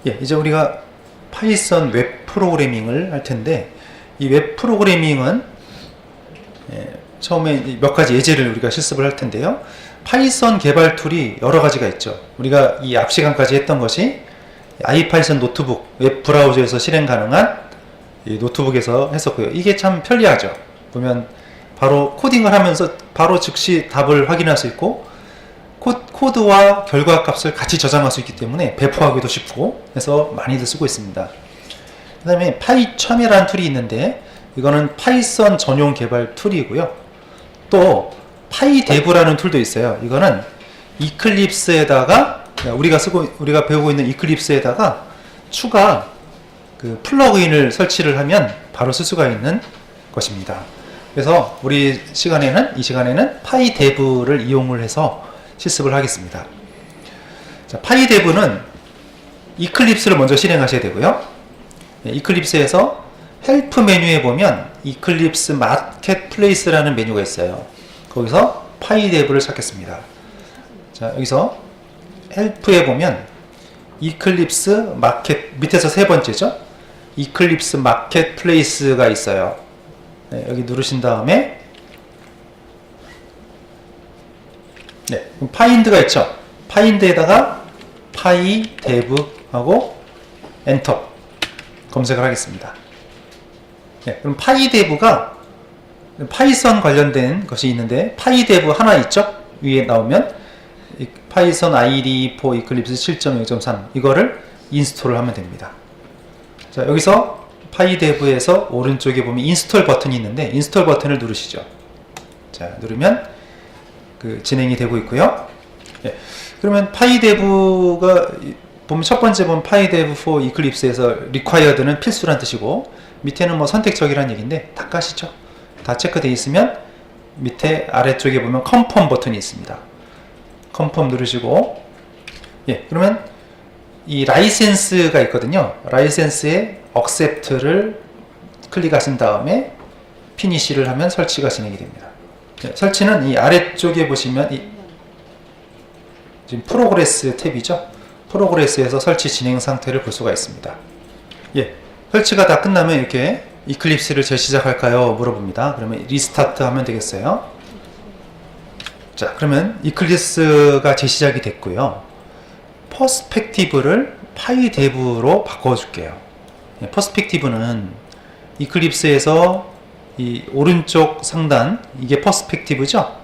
예, 이제 우리가 파이썬 웹 프로그래밍을 할 텐데, 이 웹 프로그래밍은 처음에 몇 가지 예제를 우리가 실습을 할 텐데요. 파이썬 개발 툴이 여러 가지가 있죠. 우리가 이 앞 시간까지 했던 것이 아이파이썬 노트북 웹 브라우저에서 실행 가능한 이 노트북에서 했었고요. 이게 참 편리하죠. 보면 바로 코딩을 하면서 바로 즉시 답을 확인할 수 있고, 코드와 결과 값을 같이 저장할 수 있기 때문에 배포하기도 쉽고 해서 많이들 쓰고 있습니다. 그 다음에 파이첨이라는 툴이 있는데, 이거는 파이썬 전용 개발 툴이고요. 또 파이데브라는 툴도 있어요. 이거는 이클립스에다가 우리가 배우고 있는 이클립스에다가 추가 그 플러그인을 설치를 하면 바로 쓸 수가 있는 것입니다. 그래서 이 시간에는 파이데브를 이용을 해서 실습을 하겠습니다. 자, 파이데브는 이클립스를 먼저 실행하셔야 되고요. 이클립스에서 헬프 메뉴에 보면 이클립스 마켓플레이스라는 메뉴가 있어요. 거기서 파이데브를 찾겠습니다. 자, 여기서 헬프에 보면 이클립스 마켓, 밑에서 세 번째죠. 이클립스 마켓플레이스가 있어요. 네, 여기 누르신 다음에 그럼 파인드가 있죠. 파인드에다가 파이데브 하고 엔터 검색을 하겠습니다. 그럼 파이데브가 파이썬 관련된 것이 있는데, 파이데브 하나 있죠. 위에 나오면 파이썬 IDE for Eclipse 7.0.3 이거를 인스톨을 하면 됩니다. 자, 여기서 파이데브에서 오른쪽에 보면 인스톨 버튼이 있는데, 인스톨 버튼을 누르시죠. 자, 누르면 진행이 되고 있고요. 그러면 파이데브가 보면 첫 번째 보면 파이데브 for Eclipse에서 required는 필수란 뜻이고, 밑에는 뭐 선택적이라는 얘기인데 다 까시죠. 다 체크되어 있으면 밑에 아래쪽에 보면 컨펌 버튼이 있습니다. 컨펌 누르시고, 그러면 이 라이센스가 있거든요. 라이센스에 accept를 클릭하신 다음에 피니시를 하면 설치가 진행이 됩니다. 설치는 이 아래쪽에 보시면 지금 프로그레스 탭이죠. 프로그레스에서 설치 진행 상태를 볼 수가 있습니다. 설치가 다 끝나면 이렇게 이클립스를 재시작할까요? 물어봅니다. 그러면 리스타트 하면 되겠어요. 자, 그러면 이클립스가 재시작이 됐고요. 퍼스펙티브를 파이데브로 바꿔줄게요. 퍼스펙티브는 이클립스에서 이 오른쪽 상단, 이게 퍼스펙티브죠?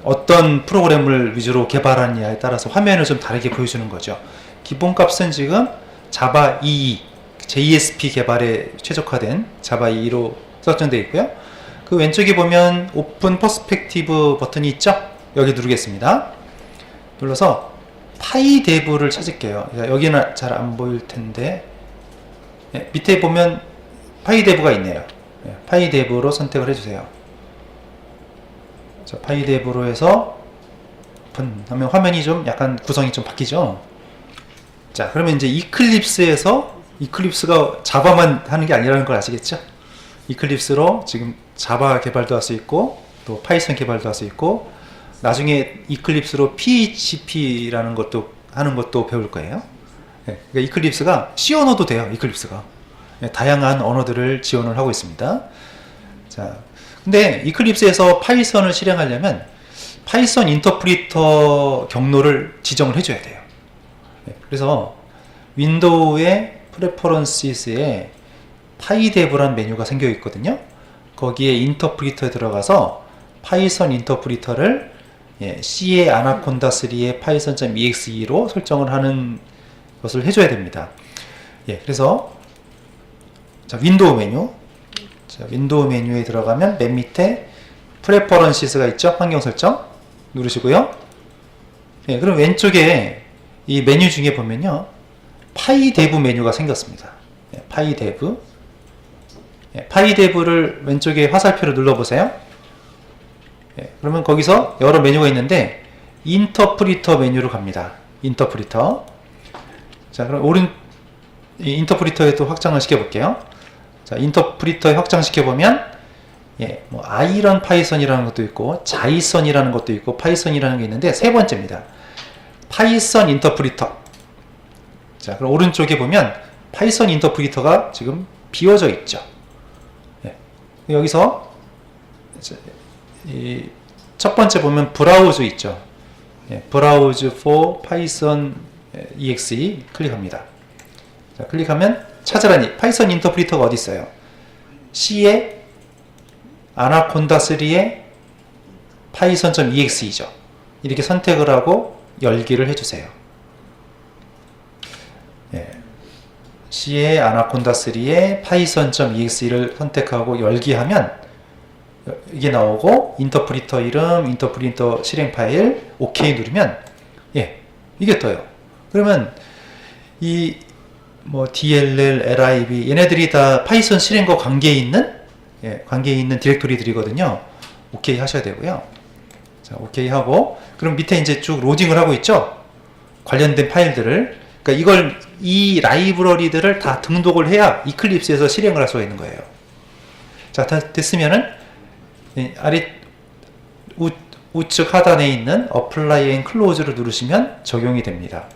어떤 프로그램을 위주로 개발하느냐에 따라서 화면을 좀 다르게 보여주는 거죠. 기본값은 지금 자바 2 JSP 개발에 최적화된 자바 2로 설정되어 있고요. 그 왼쪽에 보면 오픈 퍼스펙티브 버튼이 있죠? 여기 누르겠습니다. 눌러서 파이데브를 찾을게요. 여기는 잘 안 보일 텐데, 밑에 보면 파이데브가 있네요. 파이데브로 선택을 해주세요. 자, 파이데브로 해서 오픈 하면 화면이 좀 약간 구성이 좀 바뀌죠. 자, 그러면 이제 이클립스가 자바만 하는 게 아니라는 걸 아시겠죠? 이클립스로 지금 자바 개발도 할 수 있고, 또 파이썬 개발도 할 수 있고, 나중에 이클립스로 PHP라는 것도 하는 것도 배울 거예요. 그러니까 이클립스가 C 언어도 돼요. 이클립스가 다양한 언어들을 지원을 하고 있습니다. 자, 근데 이클립스에서 파이썬을 실행하려면 파이썬 인터프리터 경로를 지정을 해줘야 돼요. 그래서 윈도우의 프레퍼런시스에 파이데브란 메뉴가 생겨 있거든요. 거기에 인터프리터에 들어가서 파이썬 인터프리터를 C의 아나콘다 3의 python.exe 로 설정을 하는 것을 해줘야 됩니다. 그래서 자, 윈도우 메뉴에 들어가면 맨 밑에 프레퍼런시스가 있죠. 환경 설정 누르시고요. 그럼 왼쪽에 이 메뉴 중에 보면요, 파이데브 메뉴가 생겼습니다. 파이데브를 왼쪽에 화살표를 눌러보세요. 그러면 거기서 여러 메뉴가 있는데 인터프리터 메뉴로 갑니다. 인터프리터. 자, 그럼 인터프리터에 또 확장을 시켜볼게요. 자, 인터프리터에 확장시켜보면 뭐 아이런 파이썬이라는 것도 있고 자이썬이라는 것도 있고 파이썬이라는 게 있는데 세 번째입니다. 파이썬 인터프리터. 자, 그럼 오른쪽에 보면 파이썬 인터프리터가 지금 비워져 있죠. 예. 여기서 이 첫 번째 보면 브라우즈 있죠. 예, 브라우즈 for python exe 클릭합니다. 자, 클릭하면 찾으라니 파이썬 인터프리터가 어디 있어요? C에 아나콘다 3에 python.exe죠. 이렇게 선택을 하고 열기를 해주세요. 예. C에 아나콘다 3에 python.exe를 선택하고 열기하면 이게 나오고 인터프리터 이름, 인터프리터 실행 파일 OK 누르면 예, 이게 떠요. 그러면 이 뭐 DLL, LIB 얘네들이 다 파이썬 실행과 관계에 있는 관계에 있는 디렉토리들이거든요. OK 하셔야 되고요. 자, OK 하고 그럼 밑에 이제 쭉 로딩을 하고 있죠. 관련된 파일들을 그러니까 이 라이브러리들을 다 등록을 해야 이클립스에서 실행을 할 수가 있는 거예요. 자, 다 됐으면은 아래 우측 하단에 있는 Apply and Close를 누르시면 적용이 됩니다.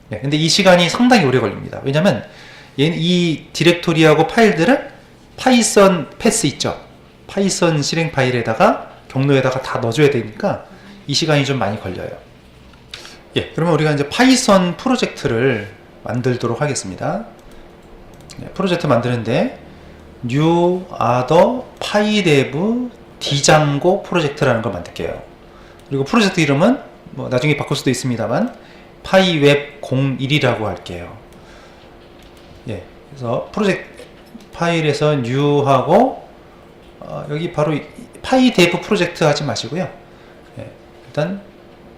네, 근데 이 시간이 상당히 오래 걸립니다. 왜냐면 이 디렉토리하고 파일들을 파이썬 패스 있죠. 파이썬 실행 파일에다가 경로에다가 다 넣어줘야 되니까 이 시간이 좀 많이 걸려요. 예, 그러면 우리가 이제 파이썬 프로젝트를 만들도록 하겠습니다. 네, 프로젝트 만드는데 New Other PyDev Django 프로젝트라는 걸 만들게요. 그리고 프로젝트 이름은 뭐 나중에 바꿀 수도 있습니다만 파이웹 01이라고 할게요. 예, 그래서 프로젝트 파일에서 New하고 여기 바로 PyDev 프로젝트 하지 마시고요. 예, 일단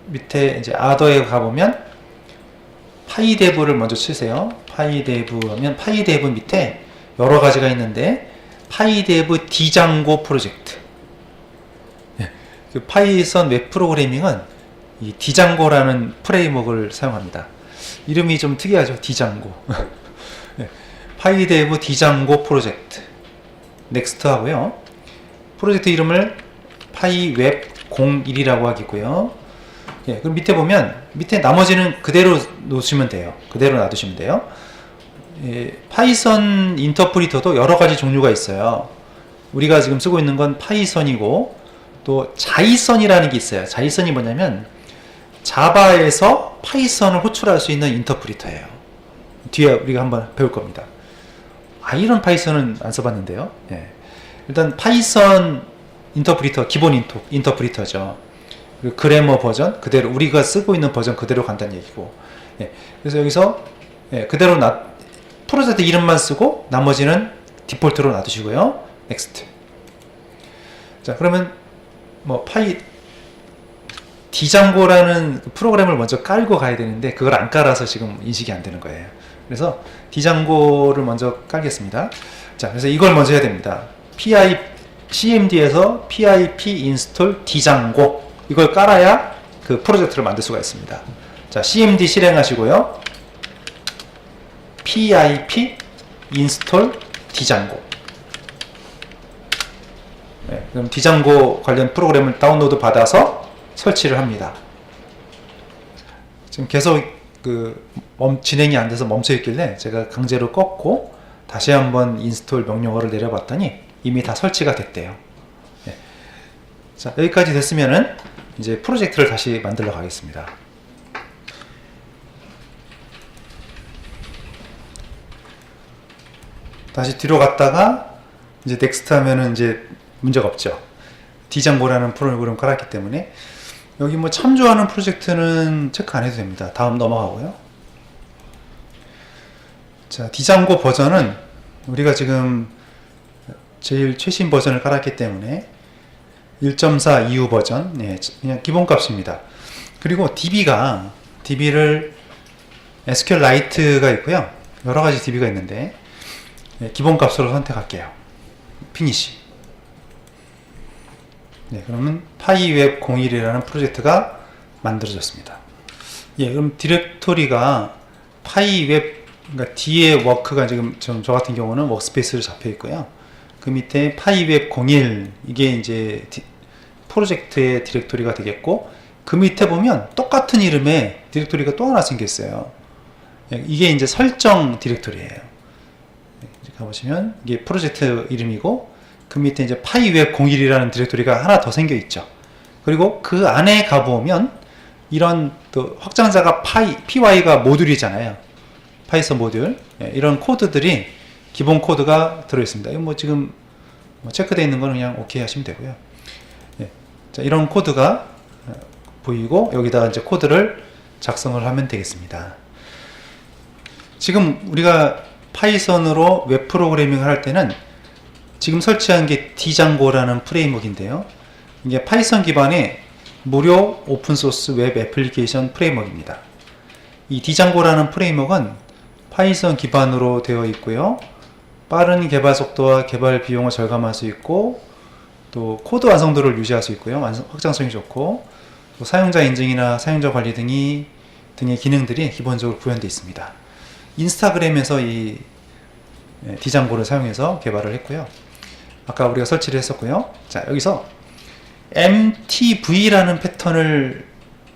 밑에 이제 Other에 가보면 PyDev를 먼저 치세요. PyDev 하면 PyDev 밑에 여러 가지가 있는데 PyDev Django 프로젝트. 예, 그 파이썬 웹 프로그래밍은 이 디장고라는 프레임워크를 사용합니다. 이름이 좀 특이하죠. 디장고. 예, PyDev Django 프로젝트. 넥스트 하고요. 프로젝트 이름을 파이웹 01이라고 하겠고요. 예, 그럼 밑에 보면 밑에 나머지는 그대로 놓으시면 돼요. 그대로 놔두시면 돼요. 예, 파이썬 인터프리터도 여러 가지 종류가 있어요. 우리가 지금 쓰고 있는 건 파이썬이고 또 자이썬이라는 게 있어요. 자이썬이 뭐냐면 자바에서 파이썬을 호출할 수 있는 인터프리터예요. 뒤에 우리가 한번 배울 겁니다. 아이런 파이썬은 안 써봤는데요. 예. 일단 파이썬 인터프리터 기본 인터프리터죠. 그래머 버전 그대로 우리가 쓰고 있는 버전 그대로 간다는 얘기고. 예. 그래서 여기서 예, 그대로 프로젝트 이름만 쓰고 나머지는 디폴트로 놔두시고요. 넥스트. 자, 그러면 뭐 디장고라는 프로그램을 먼저 깔고 가야 되는데 그걸 안 깔아서 지금 인식이 안 되는 거예요. 그래서 디장고를 먼저 깔겠습니다. 자, 그래서 이걸 먼저 해야 됩니다. cmd에서 pip install 디장고 이걸 깔아야 그 프로젝트를 만들 수가 있습니다. 자, cmd 실행하시고요. pip install 디장고. 네, 그럼 디장고 관련 프로그램을 다운로드 받아서 설치를 합니다. 지금 계속 진행이 안 돼서 멈춰 있길래 제가 강제로 껐고 다시 한번 인스톨 명령어를 내려봤더니 이미 다 설치가 됐대요. 네. 자, 여기까지 됐으면은 이제 프로젝트를 다시 만들러 가겠습니다. 다시 뒤로 갔다가 이제 넥스트 하면은 이제 문제가 없죠. 디장고라는 프로그램을 깔았기 때문에 여기 뭐 참조하는 프로젝트는 체크 안 해도 됩니다. 다음 넘어가고요. 자, 디장고 버전은 우리가 지금 제일 최신 버전을 깔았기 때문에 1.4 이후 버전, 네, 그냥 기본 값입니다. 그리고 DB를 SQLite가 있고요. 여러 가지 DB가 있는데 네, 기본 값으로 선택할게요. 피니시. 네, 그러면 파이웹 01이라는 프로젝트가 만들어졌습니다. 예, 그럼 디렉토리가 파이웹, 그러니까 D의 워크가 지금 저 같은 경우는 워크스페이스로 잡혀 있고요. 그 밑에 파이웹 01 이게 이제 프로젝트의 디렉토리가 되겠고 그 밑에 보면 똑같은 이름의 디렉토리가 또 하나 생겼어요. 이게 이제 설정 디렉토리예요. 가보시면 이게 프로젝트 이름이고 그 밑에 이제 파이웹 01이라는 디렉토리가 하나 더 생겨 있죠. 그리고 그 안에 가보면 이런 또 확장자가 py가 모듈이잖아요. 파이썬 모듈. 이런 코드들이 기본 코드가 들어있습니다. 이거 뭐 지금 체크되어 있는 거는 그냥 오케이 하시면 되고요. 자, 이런 코드가 보이고 여기다가 이제 코드를 작성을 하면 되겠습니다. 지금 우리가 파이썬으로 웹 프로그래밍을 할 때는 지금 설치한 게 디장고라는 프레임워크인데요. 이게 파이썬 기반의 무료 오픈소스 웹 애플리케이션 프레임워크입니다. 이 디장고라는 프레임워크는 파이썬 기반으로 되어 있고요. 빠른 개발 속도와 개발 비용을 절감할 수 있고 또 코드 완성도를 유지할 수 있고요. 확장성이 좋고 또 사용자 인증이나 사용자 관리 등의 기능들이 기본적으로 구현되어 있습니다. 인스타그램에서 이 디장고를 사용해서 개발을 했고요. 아까 우리가 설치를 했었고요. 자, 여기서 MTV라는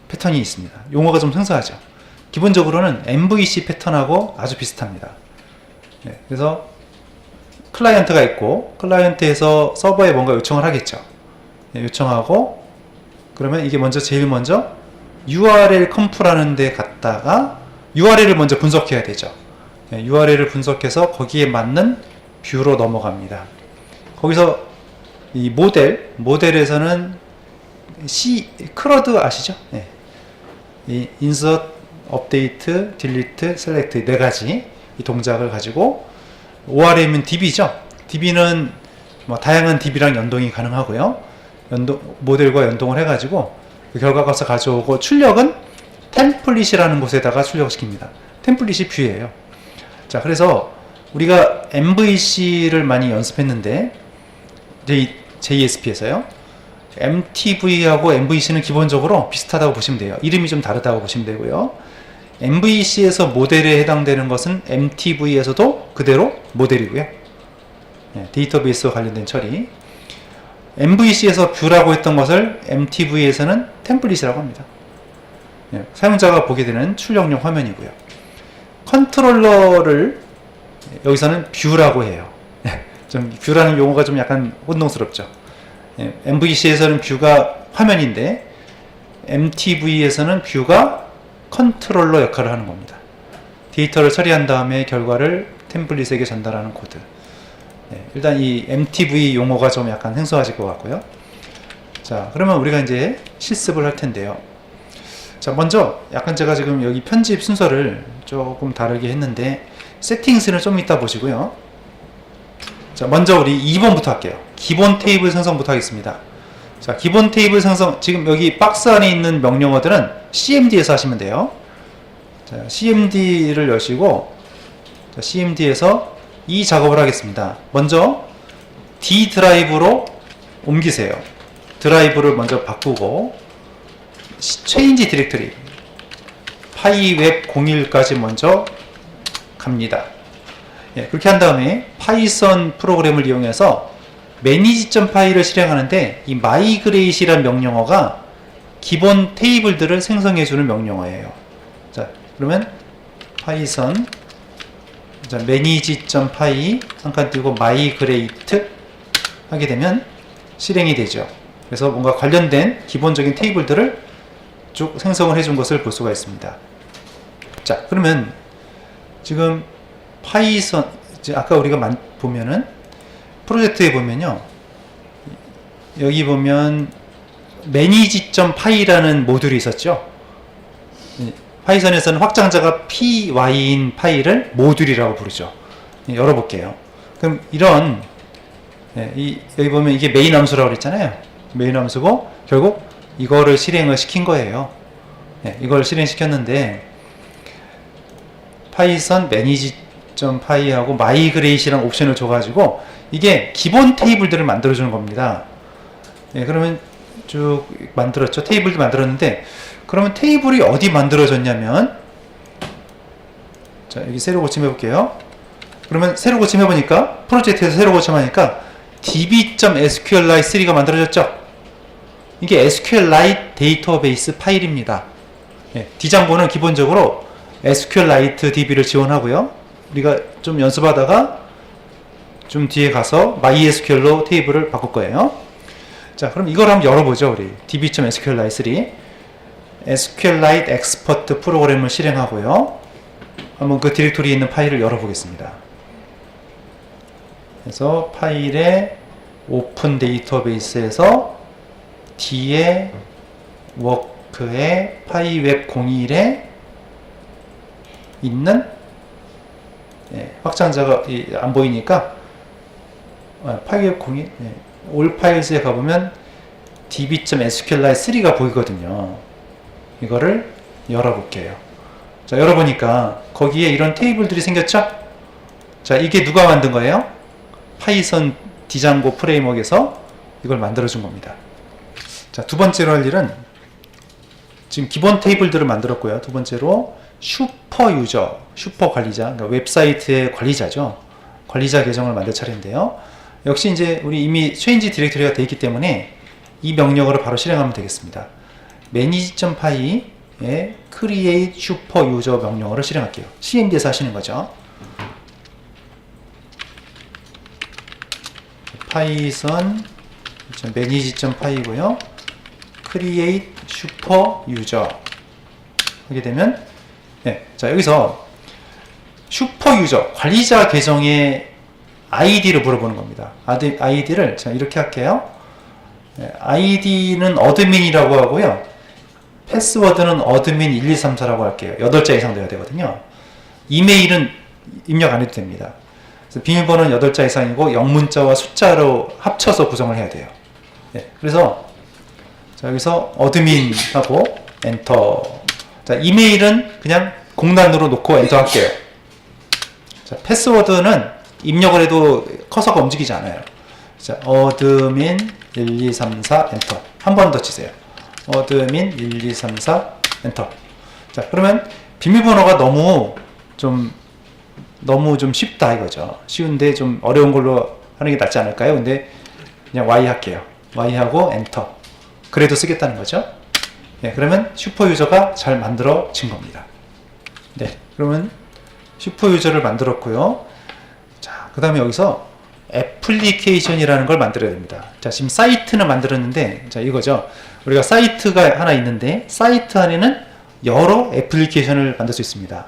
패턴이 있습니다. 용어가 좀 생소하죠. 기본적으로는 MVC 패턴하고 아주 비슷합니다. 그래서 클라이언트가 있고 클라이언트에서 서버에 뭔가 요청을 하겠죠. 요청하고 그러면 이게 제일 먼저 URL 컴프라는 데 갔다가 URL을 먼저 분석해야 되죠. URL을 분석해서 거기에 맞는 뷰로 넘어갑니다. 거기서 이 모델에서는 크러드 아시죠? 이 insert, update, delete, select 네 가지 이 동작을 가지고 ORM은 DB죠. DB는 뭐 다양한 DB랑 연동이 가능하고요. 모델과 연동을 해가지고 그 결과값을 가져오고 출력은 템플릿이라는 곳에다가 출력을 시킵니다. 템플릿이 뷰예요. 자, 그래서 우리가 MVC를 많이 연습했는데 JSP에서요. MTV하고 MVC는 기본적으로 비슷하다고 보시면 돼요. 이름이 좀 다르다고 보시면 되고요. MVC에서 모델에 해당되는 것은 MTV에서도 그대로 모델이고요. 데이터베이스와 관련된 처리. MVC에서 뷰라고 했던 것을 MTV에서는 템플릿이라고 합니다. 사용자가 보게 되는 출력용 화면이고요. 컨트롤러를 여기서는 뷰라고 해요. 좀 뷰라는 용어가 좀 약간 혼동스럽죠. MVC에서는 뷰가 화면인데 MTV에서는 뷰가 컨트롤러 역할을 하는 겁니다. 데이터를 처리한 다음에 결과를 템플릿에게 전달하는 코드. 일단 이 MTV 용어가 좀 약간 생소하실 것 같고요. 자, 그러면 우리가 이제 실습을 할 텐데요. 자, 먼저 약간 제가 지금 여기 편집 순서를 조금 다르게 했는데 세팅스는 좀 이따 보시고요. 자, 먼저 우리 2번부터 할게요. 기본 테이블 생성부터 하겠습니다. 자, 기본 테이블 생성, 지금 여기 박스 안에 있는 명령어들은 CMD에서 하시면 돼요. 자, CMD를 여시고, 자, CMD에서 이 작업을 하겠습니다. 먼저 D 드라이브로 옮기세요. 드라이브를 먼저 바꾸고 change 디렉터리 파이웹 01까지 먼저 갑니다. 그렇게 한 다음에 파이썬 프로그램을 이용해서 manage.py를 실행하는데 이 migrate이라는 명령어가 기본 테이블들을 생성해주는 명령어예요. 자, 그러면 파이썬 manage.py 한 칸 띄고 migrate 하게 되면 실행이 되죠. 그래서 뭔가 관련된 기본적인 테이블들을 쭉 생성을 해준 것을 볼 수가 있습니다. 자, 그러면 지금 파이썬, 아까 우리가 보면은 프로젝트에 보면요, 여기 보면 manage.py라는 모듈이 있었죠. 파이썬에서는 확장자가 py인 파일을 모듈이라고 부르죠. 열어볼게요. 그럼 이런 여기 보면 이게 메인 함수라고 그랬잖아요. 메인 함수고 결국 이거를 실행을 시킨 거예요. 이걸 실행시켰는데 파이썬 manage.py하고 migrate이라는 옵션을 줘가지고 이게 기본 테이블들을 만들어주는 겁니다. 그러면 쭉 만들었죠. 테이블도 만들었는데 그러면 테이블이 어디 만들어졌냐면, 자, 여기 새로 고침 해볼게요. 그러면 새로 고침 해보니까 프로젝트에서 새로 고침하니까 db.sqlite3가 만들어졌죠. 이게 SQLite 데이터베이스 파일입니다. D장고는 기본적으로 SQLite DB를 지원하고요. 우리가 좀 연습하다가 좀 뒤에 가서 MySQL로 테이블을 바꿀 거예요. 자, 그럼 이걸 한번 열어보죠. 우리 db.sqlite3 SQLite 엑스퍼트 프로그램을 실행하고요. 한번 그 디렉토리에 있는 파일을 열어보겠습니다. 그래서 파일에 오픈 데이터베이스에서 D에 워크에 파이웹 01에 있는 확장자가 안 보이니까 파이웹 01 올 파일스에 가보면 db.sqlite3가 보이거든요. 이거를 열어볼게요. 자, 열어보니까 거기에 이런 테이블들이 생겼죠? 자, 이게 누가 만든 거예요? 파이썬 디장고 프레임워크에서 이걸 만들어준 겁니다. 자, 두 번째로 할 일은 지금 기본 테이블들을 만들었고요. 두 번째로 슈퍼 유저, 슈퍼 관리자, 그러니까 웹사이트의 관리자죠. 관리자 계정을 만들 차례인데요. 역시 이제 우리 이미 change 디렉토리가 되어 있기 때문에 이 명령어를 바로 실행하면 되겠습니다. manage.py에 create super user 명령어를 실행할게요. cmd에서 하시는 거죠. python manage.py고요. create super user 하게 되면 자, 여기서 슈퍼 유저 관리자 계정의 아이디를 물어보는 겁니다. 아이디를 자, 이렇게 할게요. 아이디는 어드민이라고 하고요. 패스워드는 어드민 1234라고 할게요. 8자 이상 돼야 되거든요. 이메일은 입력 안 해도 됩니다. 그래서 비밀번호는 8자 이상이고 영문자와 숫자로 합쳐서 구성을 해야 돼요. 그래서 자, 여기서 어드민하고 엔터. 자, 이메일은 그냥 공란으로 놓고 엔터 할게요. 자, 패스워드는 입력을 해도 커서가 움직이지 않아요. 자, 어드민 1234 엔터. 한 번 더 치세요. 어드민 1234 엔터. 자, 그러면 비밀번호가 너무 좀 쉽다 이거죠. 쉬운데 좀 어려운 걸로 하는 게 낫지 않을까요? 근데 그냥 Y 할게요. Y 하고 엔터. 그래도 쓰겠다는 거죠. 그러면 슈퍼 유저가 잘 만들어진 겁니다. 그러면 슈퍼 유저를 만들었고요. 자, 그 다음에 여기서 애플리케이션이라는 걸 만들어야 됩니다. 자, 지금 사이트는 만들었는데, 자, 이거죠. 우리가 사이트가 하나 있는데, 사이트 안에는 여러 애플리케이션을 만들 수 있습니다.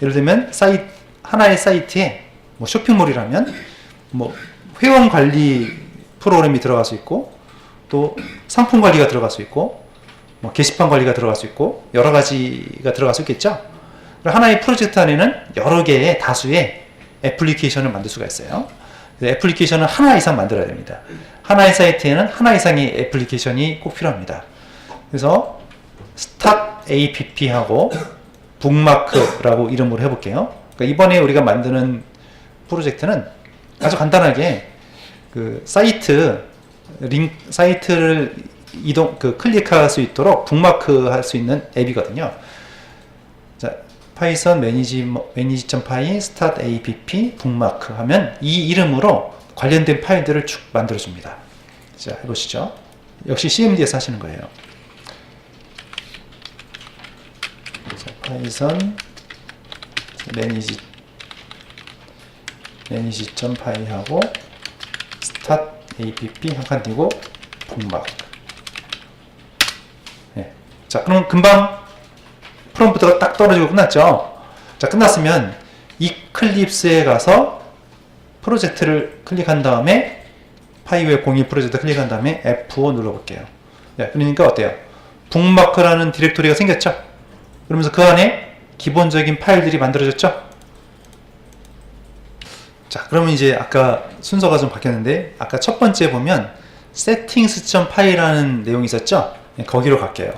예를 들면, 하나의 사이트에, 뭐 쇼핑몰이라면, 뭐, 회원 관리 프로그램이 들어갈 수 있고, 또 상품 관리가 들어갈 수 있고, 뭐 게시판 관리가 들어갈 수 있고, 여러 가지가 들어갈 수 있겠죠? 하나의 프로젝트 안에는 여러 개의 다수의 애플리케이션을 만들 수가 있어요. 애플리케이션은 하나 이상 만들어야 됩니다. 하나의 사이트에는 하나 이상의 애플리케이션이 꼭 필요합니다. 그래서 start app하고 북마크라고 이름으로 해볼게요. 그러니까 이번에 우리가 만드는 프로젝트는 아주 간단하게 그 사이트를 클릭할 수 있도록 북마크 할 수 있는 앱이거든요. 자, python manage.py start app 북마크 하면 이 이름으로 관련된 파일들을 쭉 만들어줍니다. 자, 해보시죠. 역시 CMD에서 하시는 거예요. 자, python manage.py 하고 start app 한 칸 띄고 북마크. 자, 그럼 금방 프롬프트가 딱 떨어지고 끝났죠. 자, 끝났으면 이클립스에 가서 프로젝트를 클릭한 다음에 파이웹 02 프로젝트 클릭한 다음에 F5 눌러볼게요. 그러니까 어때요? 북마크라는 디렉토리가 생겼죠. 그러면서 그 안에 기본적인 파일들이 만들어졌죠. 자, 그러면 이제 아까 순서가 좀 바뀌었는데 아까 첫 번째 보면 settings.py라는 내용이 있었죠. 거기로 갈게요.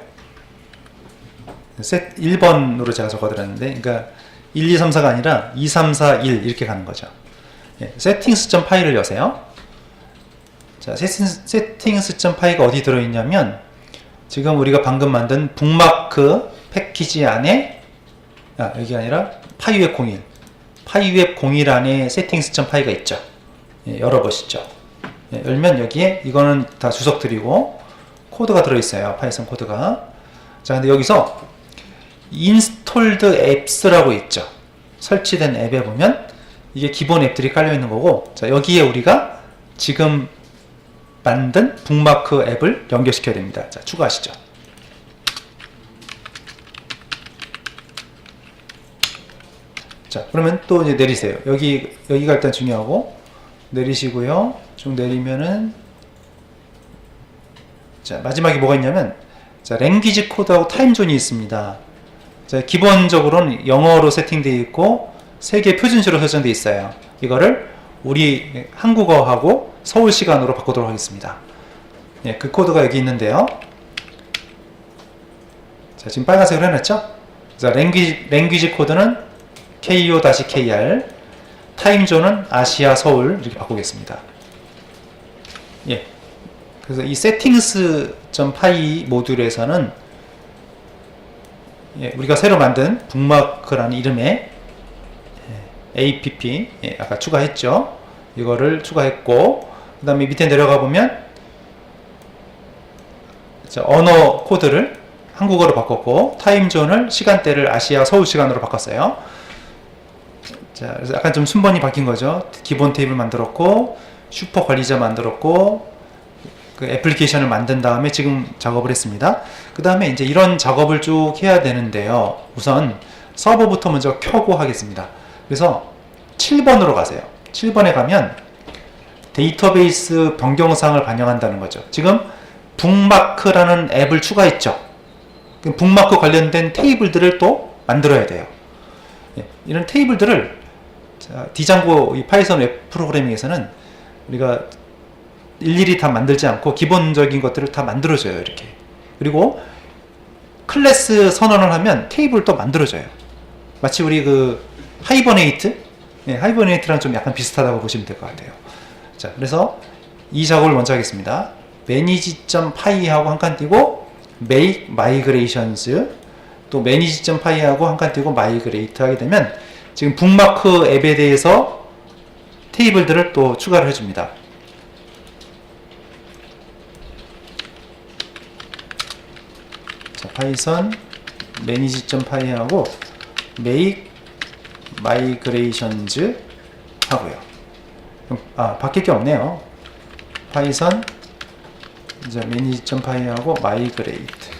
1번으로 제가 적어드렸는데, 그러니까 1, 2, 3, 4가 아니라 2, 3, 4, 1 이렇게 가는 거죠. settings.py를 여세요. 자, settings.py가 어디 들어있냐면 지금 우리가 방금 만든 북마크 패키지 안에 여기 아니라 파이웹 01 파이웹 01 안에 settings.py가 있죠. 열어보시죠. 열면 여기에 이거는 다 주석들이고 코드가 들어있어요. 파이썬 코드가. 자, 근데 여기서 installed apps라고 있죠. 설치된 앱에 보면 이게 기본 앱들이 깔려 있는 거고, 자, 여기에 우리가 지금 만든 북마크 앱을 연결시켜야 됩니다. 자, 추가하시죠. 자, 그러면 또 이제 내리세요. 여기가 일단 중요하고, 내리시고요. 쭉 내리면은, 자, 마지막에 뭐가 있냐면, 자, 랭귀지 코드하고 타임존이 있습니다. 자, 기본적으로는 영어로 세팅되어 있고, 세계 표준시로 설정되어 있어요. 이거를 우리 한국어하고 서울 시간으로 바꾸도록 하겠습니다. 예, 그 코드가 여기 있는데요. 자, 지금 빨간색으로 해놨죠? 자, 랭귀지 코드는 KO-KR, 타임존은 아시아 서울 이렇게 바꾸겠습니다. 예. 그래서 이 settings.py 모듈에서는 예, 우리가 새로 만든 북마크라는 이름의 app 예, 아까 추가했죠. 이거를 추가했고, 그 다음에 밑에 내려가 보면 자, 언어 코드를 한국어로 바꿨고, 타임존을 시간대를 아시아 서울 시간으로 바꿨어요. 자, 그래서 약간 좀 순번이 바뀐 거죠. 기본 테이블 만들었고, 슈퍼 관리자 만들었고, 그 애플리케이션을 만든 다음에 지금 작업을 했습니다. 그 다음에 이제 이런 작업을 쭉 해야 되는데요. 우선 서버부터 먼저 켜고 하겠습니다. 그래서 7번으로 가세요. 7번에 가면 데이터베이스 변경사항을 반영한다는 거죠. 지금 북마크라는 앱을 추가했죠. 북마크 관련된 테이블들을 또 만들어야 돼요. 예, 이런 테이블들을 디장고 이 파이썬 웹 프로그래밍에서는 우리가 일일이 다 만들지 않고 기본적인 것들을 다 만들어줘요. 이렇게. 그리고 클래스 선언을 하면 테이블도 만들어줘요. 마치 우리 그 하이버네이트? 네, 하이버네이트랑 좀 약간 비슷하다고 보시면 될 것 같아요. 자, 그래서 이 작업을 먼저 하겠습니다. manage.py 하고 한 칸 띄고 make migrations, 또 manage.py 하고 한 칸 띄고 migrate 하게 되면 지금 북마크 앱에 대해서 테이블들을 또 추가를 해줍니다. 자, 파이썬 manage.py 하고 make migrations 하고요. 바뀔 게 없네요. 파이썬 manage.py 하고 migrate.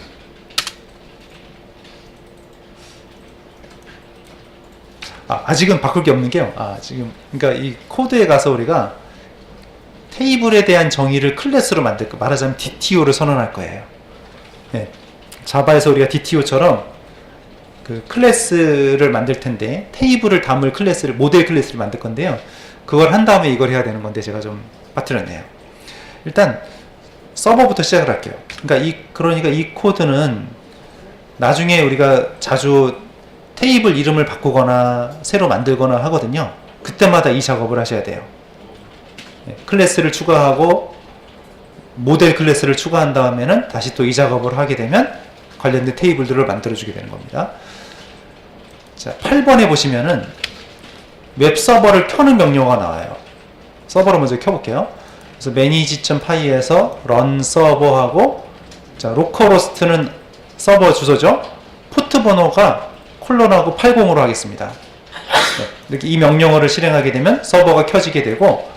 아직은 바꿀 게 없는 게요. 지금 그러니까 이 코드에 가서 우리가 테이블에 대한 정의를 클래스로 만들 거, 말하자면 DTO를 선언할 거예요. 네. 자바에서 우리가 DTO처럼 그 클래스를 만들 텐데, 테이블을 담을 클래스를, 모델 클래스를 만들 건데요. 그걸 한 다음에 이걸 해야 되는 건데 제가 좀 빠뜨렸네요. 일단 서버부터 시작을 할게요. 그러니까 이 코드는 나중에 우리가 자주 테이블 이름을 바꾸거나 새로 만들거나 하거든요. 그때마다 이 작업을 하셔야 돼요. 클래스를 추가하고 모델 클래스를 추가한 다음에는 다시 또 이 작업을 하게 되면 관련된 테이블들을 만들어주게 되는 겁니다. 자, 8번에 보시면은 웹 서버를 켜는 명령어가 나와요. 서버를 먼저 켜볼게요. 그래서 manage.py에서 run 서버하고, 자, localhost는 서버 주소죠. 포트 번호가 콜론하고 80으로 하겠습니다. 네, 이렇게 이 명령어를 실행하게 되면 서버가 켜지게 되고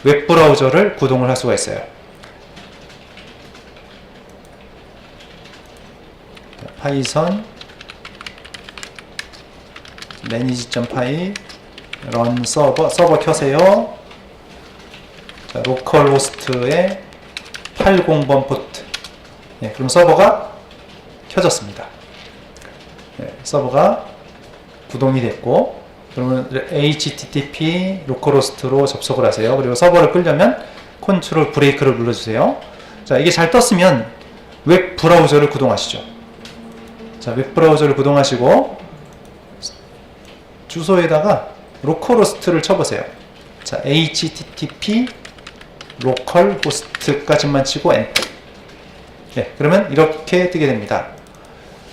웹 브라우저를 구동을 할 수가 있어요. 파이썬 manage.py run 서버 켜세요. 자, localhost에 80번 포트. 네, 그럼 서버가 켜졌습니다. 네, 서버가 구동이 됐고, 그러면 http localhost로 접속을 하세요. 그리고 서버를 끌려면 컨트롤 브레이크를 눌러주세요. 자, 이게 잘 떴으면 웹 브라우저를 구동하시죠. 자, 웹 브라우저를 구동하시고 주소에다가 localhost를 쳐보세요. 자, http localhost까지만 치고 엔터. 네, 그러면 이렇게 뜨게 됩니다.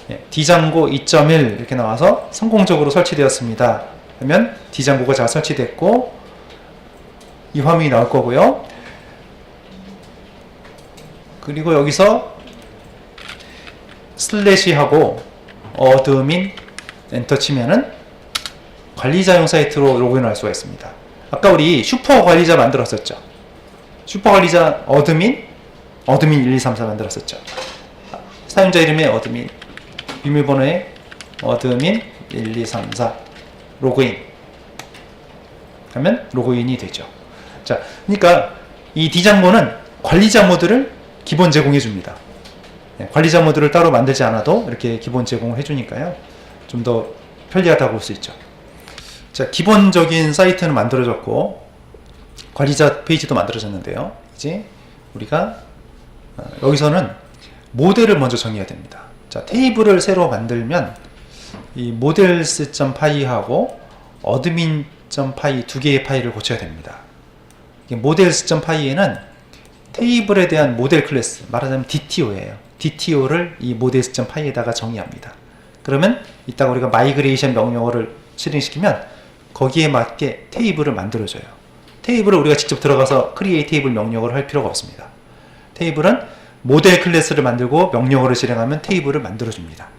네, 디장고 2.1 이렇게 나와서 성공적으로 설치되었습니다. 그러면 디장고가 잘 설치됐고 이 화면이 나올 거고요. 그리고 여기서 슬래시 하고 어드민 엔터 치면은 관리자용 사이트로 로그인할 수가 있습니다. 아까 우리 슈퍼 관리자 만들었었죠. 슈퍼 관리자 어드민 1, 2, 3, 4 만들었었죠. 사용자 이름에 어드민, 비밀번호에 어드민 1, 2, 3, 4 로그인 하면 로그인이 되죠. 자, 그러니까 이 D장고는 관리자 모드를 기본 제공해 줍니다. 관리자 모드를 따로 만들지 않아도 이렇게 기본 제공을 해주니까요, 좀 더 편리하다고 볼 수 있죠. 자, 기본적인 사이트는 만들어졌고 관리자 페이지도 만들어졌는데요, 이제 우리가 여기서는 모델을 먼저 정의해야 됩니다. 자, 테이블을 새로 만들면 이 models.py하고 admin.py 두 개의 파일을 고쳐야 됩니다. models.py에는 테이블에 대한 모델 클래스, 말하자면 DTO예요. DTO를 이 models.py에다가 정의합니다. 그러면 이따가 우리가 마이그레이션 명령어를 실행시키면 거기에 맞게 테이블을 만들어줘요. 테이블을 우리가 직접 들어가서 create 테이블 명령어를 할 필요가 없습니다. 테이블은 모델 클래스를 만들고 명령어를 실행하면 테이블을 만들어줍니다.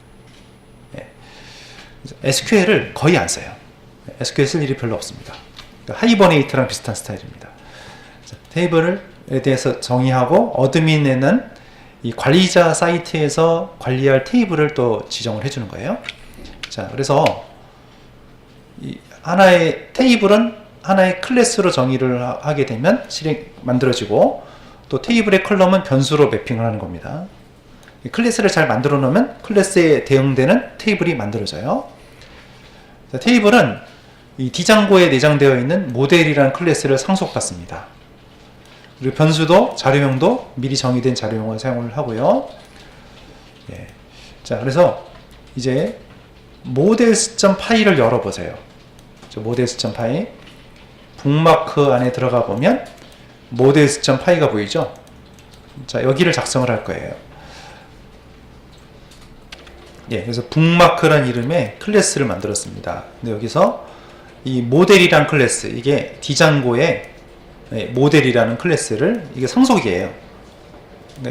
SQL을 거의 안 써요. SQL 쓸 일이 별로 없습니다. 하이버네이트랑 비슷한 스타일입니다. 테이블에 대해서 정의하고 어드민에는 이 관리자 사이트에서 관리할 테이블을 또 지정을 해주는 거예요. 자, 그래서 이 하나의 테이블은 하나의 클래스로 정의를 하게 되면 만들어지고, 또 테이블의 컬럼은 변수로 매핑을 하는 겁니다. 이 클래스를 잘 만들어 놓으면 클래스에 대응되는 테이블이 만들어져요. 자, 테이블은 이 D장고에 내장되어 있는 모델이라는 클래스를 상속받습니다. 그리고 변수도 자료명도 미리 정의된 자료명을 사용을 하고요. 예. 자, 그래서 이제 models.py를 열어보세요. models.py 북마크 안에 들어가 보면 models.py가 보이죠? 자, 여기를 작성을 할 거예요. 예, 그래서 북마크란 이름의 클래스를 만들었습니다. 근데 여기서 이 모델이란 클래스, 이게 D장고의 모델이라는 클래스를, 이게 상속이에요.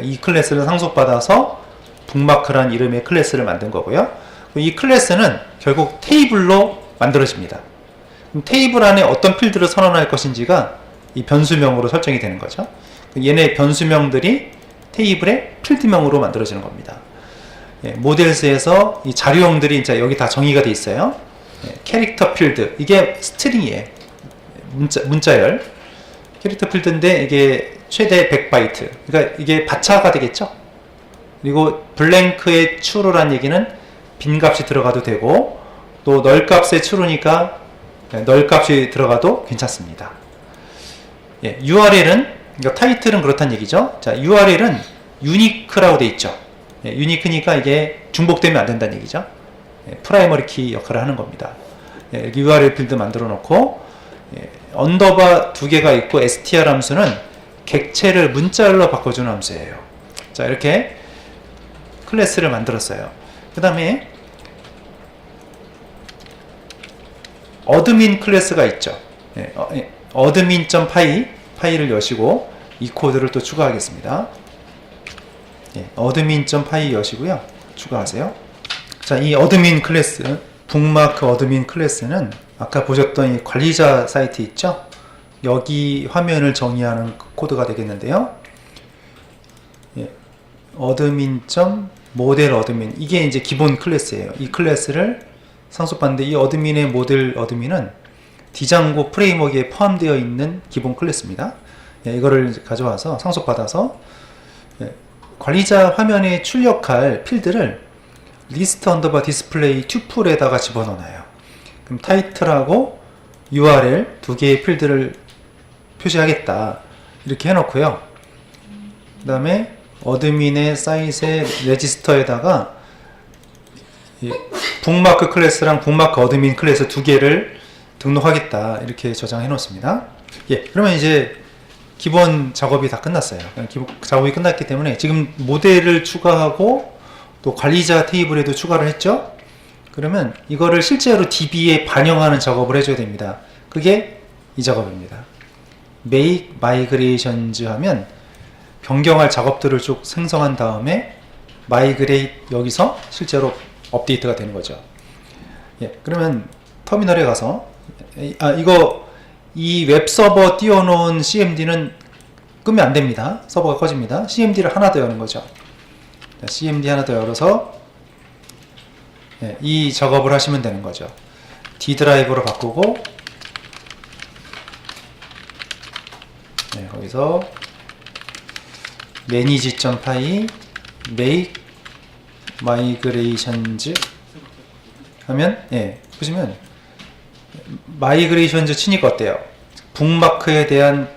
이 클래스를 상속받아서 북마크란 이름의 클래스를 만든 거고요. 이 클래스는 결국 테이블로 만들어집니다. 그럼 테이블 안에 어떤 필드를 선언할 것인지가 이 변수명으로 설정이 되는 거죠. 얘네 변수명들이 테이블의 필드명으로 만들어지는 겁니다. 모델스에서 이 자료형들이 이제 여기 다 정의가 돼 있어요. 캐릭터 필드, 이게 스트링이에요. 문자열. 캐릭터 필드인데 이게 최대 100바이트. 그러니까 이게 바차가 되겠죠. 그리고 블랭크의 true란 얘기는 빈 값이 들어가도 되고, 또 널 값의 true니까 널 값이 들어가도 괜찮습니다. 예, URL은, 그러니까 타이틀은 그렇다는 얘기죠. 자, URL은 유니크라고 돼 있죠. 예, 유니크니까 이게 중복되면 안 된다는 얘기죠. 예, 프라이머리 키 역할을 하는 겁니다. 예, URL 필드 만들어 놓고, 예, 언더바 두 개가 있고, str 함수는 객체를 문자열로 바꿔주는 함수예요. 자, 이렇게 클래스를 만들었어요. 그 다음에 어드민 클래스가 있죠. 어드민.py 파일을 여시고 이 코드를 또 추가하겠습니다. 어드민.py 여시고요. 추가하세요. 자, 이 어드민 클래스, 북마크 어드민 클래스는 아까 보셨던 이 관리자 사이트 있죠? 여기 화면을 정의하는 코드가 되겠는데요. 어드민.모델 어드민, 이게 이제 기본 클래스예요. 이 클래스를 상속받는데, 이 어드민의 모델 어드민은 D장고 프레임워크에 포함되어 있는 기본 클래스입니다. 이거를 가져와서 상속받아서 관리자 화면에 출력할 필드를 리스트 언더바 디스플레이 튜플에다가 집어넣어요. 그럼 타이틀하고 URL 두 개의 필드를 표시하겠다, 이렇게 해놓고요. 그 다음에 어드민의 사이트의 레지스터에다가 북마크 클래스랑 북마크 어드민 클래스 두 개를 등록하겠다, 이렇게 저장해 놓습니다. 예, 그러면 이제 기본 작업이 다 끝났어요. 기본 작업이 끝났기 때문에 지금 모델을 추가하고 또 관리자 테이블에도 추가를 했죠. 그러면 이거를 실제로 DB에 반영하는 작업을 해줘야 됩니다. 그게 이 작업입니다. make migrations 하면 변경할 작업들을 쭉 생성한 다음에 migrate, 여기서 실제로 업데이트가 되는 거죠. 예, 그러면 터미널에 가서 이 웹서버 띄워놓은 CMD는 끄면 안 됩니다. 서버가 꺼집니다. CMD를 하나 더 여는 거죠. 자, CMD 하나 더 열어서 예, 이 작업을 하시면 되는 거죠. D 드라이브로 바꾸고 네, 거기서 manage.py make migrations 하면 예, 보시면 migrations 치니까 어때요? 북마크에 대한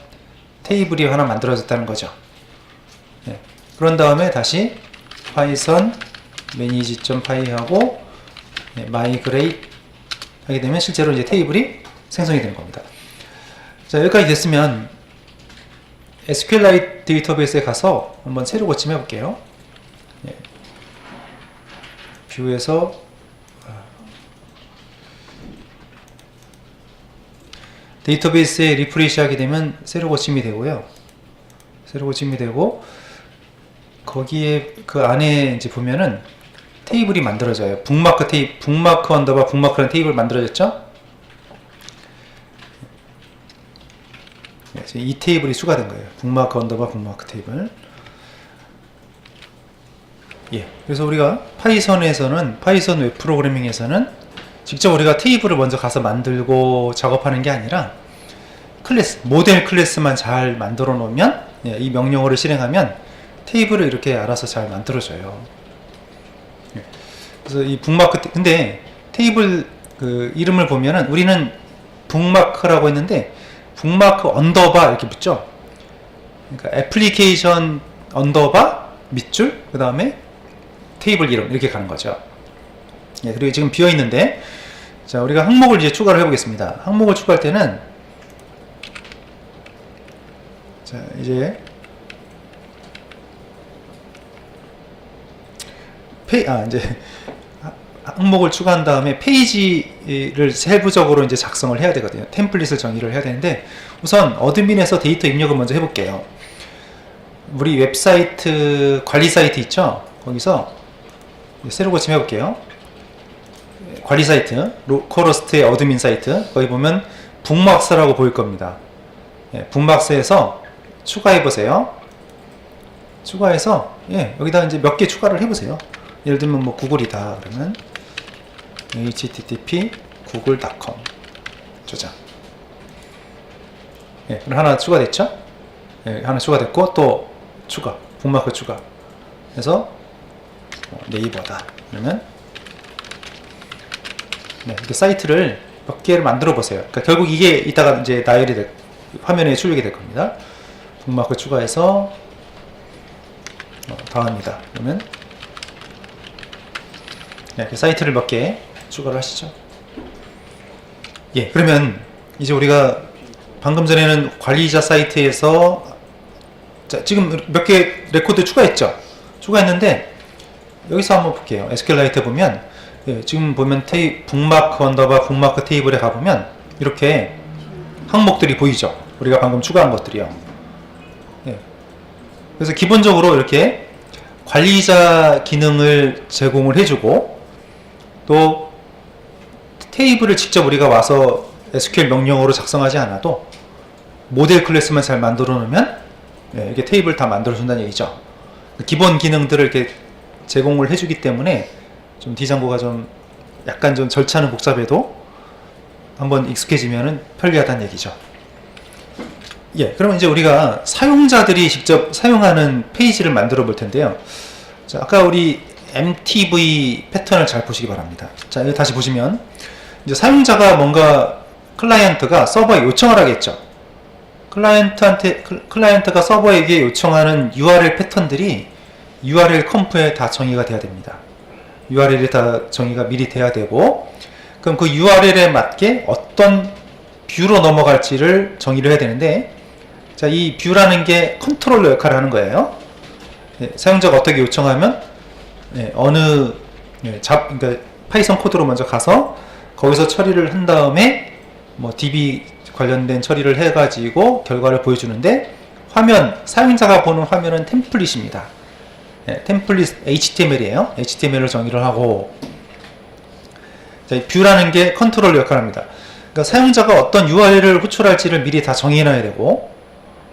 테이블이 하나 만들어졌다는 거죠. 예, 그런 다음에 다시 python manage.py 하고 예, migrate 하게 되면 실제로 이제 테이블이 생성이 되는 겁니다. 자, 여기까지 됐으면 SQLite 데이터베이스에 가서 한번 새로 고침해 볼게요. 예. 뷰에서 데이터베이스에 리프레시 하게 되면 새로 고침이 되고요. 새로 고침이 되고 거기에 그 안에 이제 보면은 테이블이 만들어져요. 북마크 언더바 북마크라는 테이블 만들어졌죠? 이 테이블이 추가된 거예요. 북마크 언더바 북마크 테이블. 예. 그래서 우리가 파이썬에서는, 파이썬 웹 프로그래밍에서는 직접 우리가 테이블을 먼저 가서 만들고 작업하는 게 아니라 클래스, 모델 클래스만 잘 만들어 놓으면 예, 이 명령어를 실행하면 테이블을 이렇게 알아서 잘 만들어줘요. 예. 그래서 이 북마크, 근데 테이블 그 이름을 보면은 우리는 북마크라고 했는데 북마크 언더바 이렇게 붙죠. 그러니까 애플리케이션 언더바 밑줄 그 다음에 테이블 이름 이렇게 가는 거죠. 예, 그리고 지금 비어 있는데 자 우리가 항목을 이제 추가를 해보겠습니다. 항목을 추가할 때는 자 이제 이제 항목을 추가한 다음에 페이지를 세부적으로 이제 작성을 해야 되거든요. 템플릿을 정의를 해야 되는데 우선 어드민에서 데이터 입력을 먼저 해볼게요. 우리 웹사이트 관리 사이트 있죠? 거기서 새로 고침해 볼게요. 관리 사이트 로컬호스트의 어드민 사이트 거기 보면 북막스라고 보일 겁니다. 예, 북막스에서 추가해 보세요. 추가해서 예, 여기다 이제 몇 개 추가를 해 보세요. 예를 들면 뭐 구글이다 그러면 http google.com 저장. 예, 그럼 하나 추가됐죠? 예, 하나 추가됐고 또 추가 북마크 추가. 그래서 네이버다. 그러면 네, 이렇게 사이트를 몇 개를 만들어 보세요. 그러니까 결국 이게 이따가 이제 나열이 화면에 출력이 될 겁니다. 북마크 추가해서 더합니다. 그러면 네, 이렇게 사이트를 몇 개 추가를 하시죠. 예, 그러면 이제 우리가 방금 전에는 관리자 사이트에서 자, 지금 몇 개 레코드 추가했죠. 추가했는데 여기서 한번 볼게요. SQLite 보면 예, 지금 보면 북마크 언더바 북마크 테이블에 가보면 이렇게 항목들이 보이죠. 우리가 방금 추가한 것들이요. 예. 그래서 기본적으로 이렇게 관리자 기능을 제공을 해주고 또 테이블을 직접 우리가 와서 SQL 명령어로 작성하지 않아도 모델 클래스만 잘 만들어 놓으면 예, 이게 테이블 다 만들어 준다는 얘기죠. 기본 기능들을 이렇게 제공을 해주기 때문에 좀 디장고가 좀 약간 좀 절차는 복잡해도 한번 익숙해지면은 편리하다는 얘기죠. 예, 그러면 이제 우리가 사용자들이 직접 사용하는 페이지를 만들어 볼 텐데요. 자, 아까 우리 MTV 패턴을 잘 보시기 바랍니다. 자, 여기 다시 보시면 이제 사용자가 뭔가 클라이언트가 서버에 요청을 하겠죠. 클라이언트가 서버에게 요청하는 URL 패턴들이 URL 컴프에 다 정의가 돼야 됩니다. URL이 다 정의가 미리 돼야 되고 그럼 그 URL에 맞게 어떤 뷰로 넘어갈지를 정의를 해야 되는데 자, 이 뷰라는 게 컨트롤러 역할을 하는 거예요. 네, 사용자가 어떻게 요청하면 네, 그러니까 파이썬 코드로 먼저 가서 거기서 처리를 한 다음에 뭐 DB 관련된 처리를 해가지고 결과를 보여주는데 사용자가 보는 화면은 템플릿입니다. 네, 템플릿 HTML이에요. HTML을 정의를 하고 자, 이 뷰라는 게 컨트롤 역할을 합니다. 그러니까 사용자가 어떤 URL을 호출할지를 미리 다 정해놔야 되고,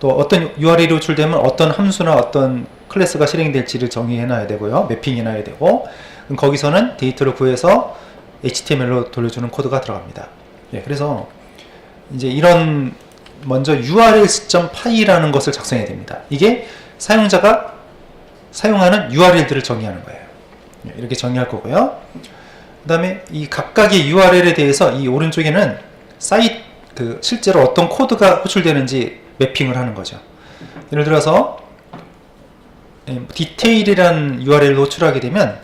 또 어떤 URL이 호출되면 어떤 함수나 어떤 클래스가 실행될지를 정의해놔야 되고요. 매핑해놔야 되고, 그럼 거기서는 데이터를 구해서 HTML로 돌려주는 코드가 들어갑니다. 예, 그래서 이제 이런 먼저 urls.py라는 것을 작성해야 됩니다. 이게 사용자가 사용하는 URL들을 정의하는 거예요. 예, 이렇게 정의할 거고요. 그 다음에 이 각각의 URL에 대해서 이 오른쪽에는 실제로 어떤 코드가 호출되는지 매핑을 하는 거죠. 예를 들어서 디테일이라는 URL을 호출하게 되면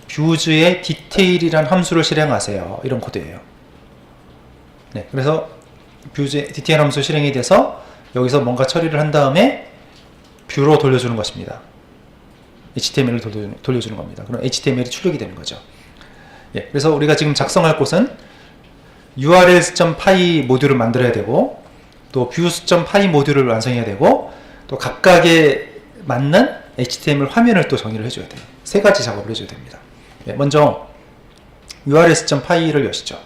뷰즈에 디테일이란 함수를 실행하세요. 이런 코드예요. 네, 그래서 뷰즈에 디테일 함수 실행이 돼서 여기서 뭔가 처리를 한 다음에 뷰로 돌려주는 것입니다. HTML을 돌려주는 겁니다. 그럼 HTML이 출력이 되는 거죠. 예, 그래서 우리가 지금 작성할 곳은 urls.py 모듈을 만들어야 되고, 또 views.py 모듈을 완성해야 되고, 또 각각에 맞는 HTML 화면을 또 정의를 해줘야 돼요. 세 가지 작업을 해줘야 됩니다. 예, 먼저 urls.py를 여시죠.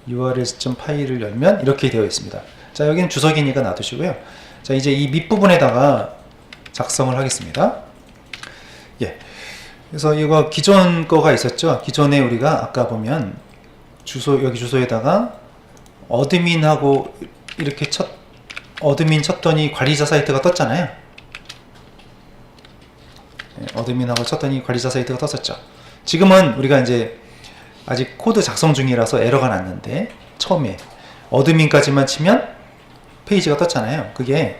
urls.py를 열면 이렇게 되어 있습니다. 자, 여기는 주석이니까 놔두시고요. 자, 이제 이 밑부분에다가 작성을 하겠습니다. 예. 그래서 이거 기존 거가 있었죠. 기존에 우리가 아까 보면 여기 주소에다가 어드민하고 이렇게 어드민 쳤더니 관리자 사이트가 떴잖아요. 예, 어드민하고 쳤더니 관리자 사이트가 떴었죠. 지금은 우리가 이제 아직 코드 작성 중이라서 에러가 났는데, 처음에 어드민까지만 치면 페이지가 떴잖아요. 그게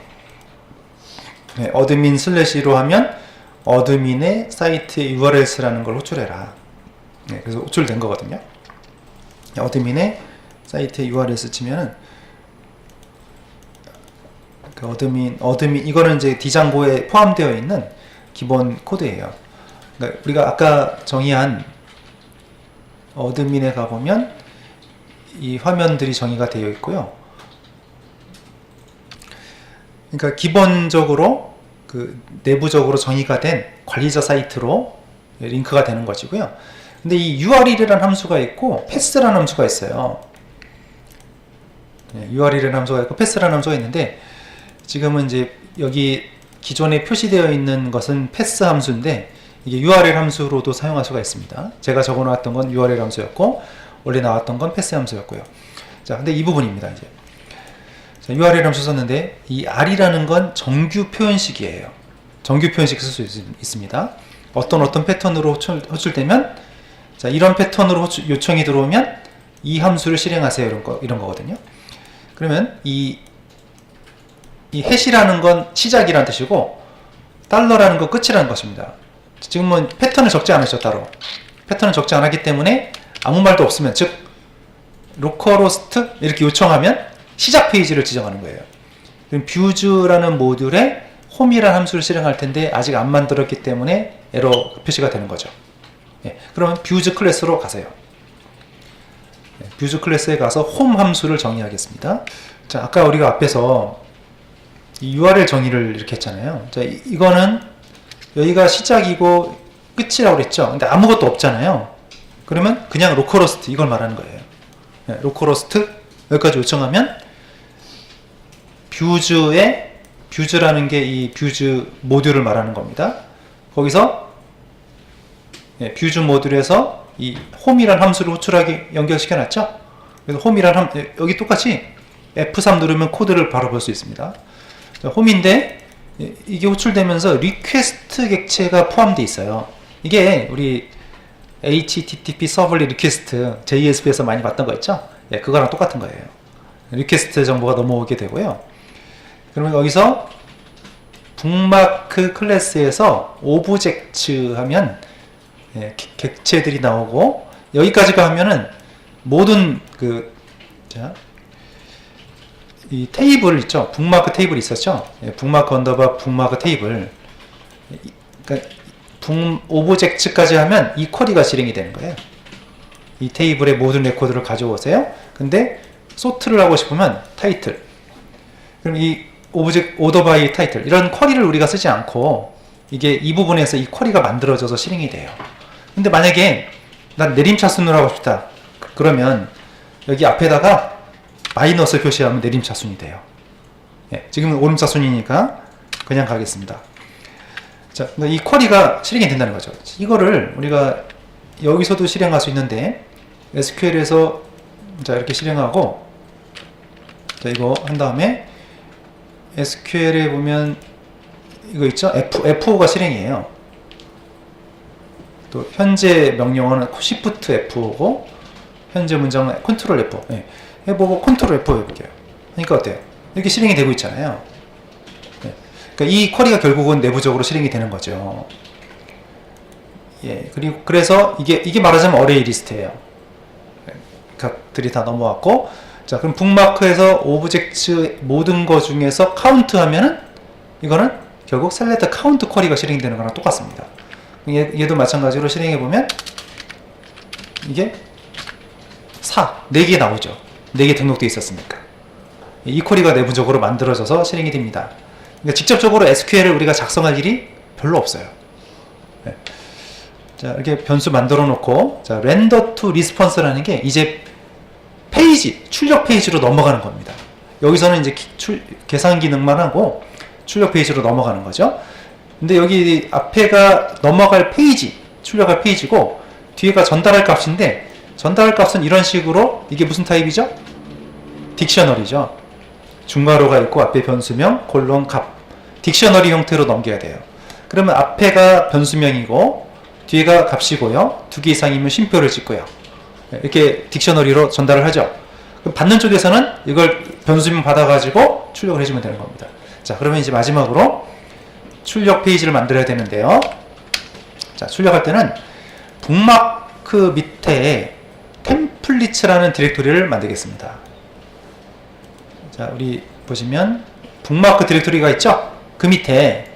어드민 슬래시로 하면 어드민의 사이트의 URLs라는 걸 호출해라. 네, 그래서 호출된 거거든요. 어드민의 사이트의 URLs 치면은 그 어드민 이거는 이제 디장고에 포함되어 있는 기본 코드예요. 그러니까 우리가 아까 정의한 어드민에 가보면 이 화면들이 정의가 되어 있고요. 그러니까 기본적으로 그 내부적으로 정의가 된 관리자 사이트로 링크가 되는 것이고요. 근데 이 URL이라는 함수가 있고 패스라는 함수가 있어요. URL이라는 함수가 있고 패스라는 함수가 있는데, 지금은 이제 여기 기존에 표시되어 있는 것은 패스 함수인데, 이게 URL 함수로도 사용할 수가 있습니다. 제가 적어 놨던 건 URL 함수였고, 원래 나왔던 건 패스 함수였고요. 자, 근데 이 부분입니다. 이제 자, URL 함수 썼는데, 이 R이라는 건 정규 표현식이에요. 정규 표현식 쓸 수 있습니다. 어떤 패턴으로 호출되면, 자, 이런 패턴으로 요청이 들어오면 이 함수를 실행하세요. 이런 거거든요. 그러면 이 해시라는 건 시작이라는 뜻이고, 달러라는 건 끝이라는 것입니다. 지금은 패턴을 적지 않으셨죠, 따로. 패턴을 적지 않았기 때문에 아무 말도 없으면, 즉 로컬호스트 이렇게 요청하면 시작 페이지를 지정하는 거예요. 그럼 뷰즈라는 모듈에 홈이라는 함수를 실행할 텐데 아직 안 만들었기 때문에 에러 표시가 되는 거죠. 예, 그러면 뷰즈 클래스로 가세요. 예, 뷰즈 클래스에 가서 홈 함수를 정의하겠습니다. 자, 아까 우리가 앞에서 이 URL 정의를 이렇게 했잖아요. 자, 이거는 여기가 시작이고 끝이라고 그랬죠. 근데 아무것도 없잖아요. 그러면 그냥 로컬호스트 이걸 말하는 거예요. 예, 로컬호스트 여기까지 요청하면 뷰즈라는 게 이 뷰즈 모듈을 말하는 겁니다. 거기서 예, 뷰즈 모듈에서 이 홈이라는 함수를 호출하게 연결시켜 놨죠. 그래서 홈이라는 여기 똑같이 F3 누르면 코드를 바로 볼 수 있습니다. 자, 홈인데 이게 호출되면서 리퀘스트 객체가 포함되어 있어요. 이게 우리 HTTP 서블릿 리퀘스트 JSP에서 많이 봤던 거 있죠? 예, 그거랑 똑같은 거예요. 리퀘스트 정보가 넘어오게 되고요. 그러면 여기서 북마크 클래스에서 오브젝트 하면 예, 객체들이 나오고, 여기까지가 하면은 모든 이 테이블 있죠? 북마크 테이블 있었죠? 예, 북마크 언더바 북마크 테이블. 그러니까 오브젝트까지 하면 이 쿼리가 실행이 되는 거예요. 이 테이블의 모든 레코드를 가져오세요. 근데 소트를 하고 싶으면 타이틀. 그럼 이 오더 바이 타이틀 이런 쿼리를 우리가 쓰지 않고 이게 이 부분에서 이 쿼리가 만들어져서 실행이 돼요. 근데 만약에 난 내림차순으로 하고 싶다. 그러면 여기 앞에다가 마이너스 표시하면 내림차순이 돼요. 예, 지금은 오름차순이니까 그냥 가겠습니다. 자, 이 쿼리가 실행이 된다는 거죠. 이거를 우리가 여기서도 실행할 수 있는데 SQL에서 자 이렇게 실행하고 자 이거 한 다음에 SQL에 보면 이거 있죠? F5가 실행이에요. 또 현재 명령어는 Shift F5고 현재 문장은 Ctrl F5. 네. 해보고 Ctrl F5 해볼게요. 그러니까 어때요? 이렇게 실행이 되고 있잖아요. 네. 그러니까 이 쿼리가 결국은 내부적으로 실행이 되는 거죠. 예, 그리고 그래서 이게 말하자면 어레이 리스트예요. 값들이 다 넘어왔고, 자 그럼 북마크에서 오브젝트 모든 거 중에서 카운트 하면은 이거는 결국 셀렉트 카운트 쿼리가 실행되는 거랑 똑같습니다. 얘도 마찬가지로 실행해 보면 이게 4개 나오죠. 4개 등록되어 있었으니까. 이 쿼리가 내부적으로 만들어져서 실행이 됩니다. 그러니까 직접적으로 SQL을 우리가 작성할 일이 별로 없어요. 네. 자, 이렇게 변수 만들어 놓고, 자, render to response라는 게 이제 페이지, 출력 페이지로 넘어가는 겁니다. 여기서는 이제 계산 기능만 하고 출력 페이지로 넘어가는 거죠. 근데 여기 앞에가 넘어갈 페이지, 출력할 페이지고, 뒤에가 전달할 값인데, 전달할 값은 이런 식으로, 이게 무슨 타입이죠? 딕셔너리죠. 중괄호가 있고 앞에 변수명, 콜론 값. 딕셔너리 형태로 넘겨야 돼요. 그러면 앞에가 변수명이고 뒤에가 값이고요. 2개 이상이면 쉼표를 찍고요. 이렇게 딕셔너리로 전달을 하죠. 그럼 받는 쪽에서는 이걸 변수명 받아가지고 출력을 해주면 되는 겁니다. 자, 그러면 이제 마지막으로 출력 페이지를 만들어야 되는데요. 자, 출력할 때는 북마크 밑에 템플릿이라는 디렉토리를 만들겠습니다. 자, 우리 보시면 북마크 디렉토리가 있죠? 그 밑에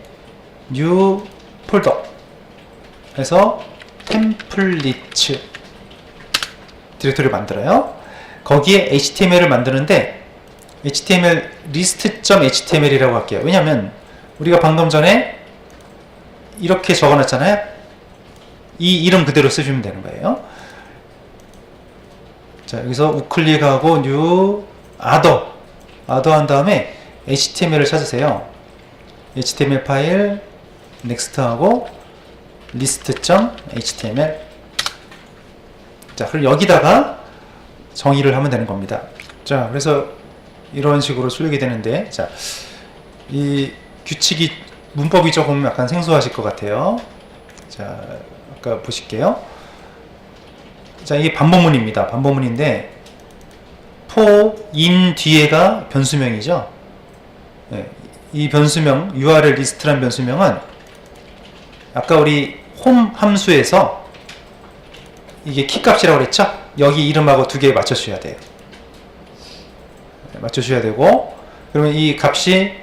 new 폴더 에서 템플릿 디렉토리를 만들어요. 거기에 HTML을 만드는데 HTML list.html이라고 할게요. 왜냐면 우리가 방금 전에 이렇게 적어놨잖아요. 이 이름 그대로 쓰시면 되는 거예요. 자, 여기서 우클릭하고 new other 한 다음에 HTML을 찾으세요. HTML 파일 next 하고 list.html. 자, 그럼 여기다가 정의를 하면 되는 겁니다. 자, 그래서 이런 식으로 출력이 되는데, 자, 이 규칙이 문법이 조금 약간 생소하실 것 같아요. 자, 아까 보실게요. 자, 이게 반복문입니다. 반복문인데 for in 뒤에가 변수명이죠. 네, 이 변수명 URL 리스트란 변수명은 아까 우리 홈 함수에서 이게 키값이라고 그랬죠? 여기 이름하고 2개 맞춰주셔야 돼요. 네, 맞춰주셔야 되고, 그러면 이 값이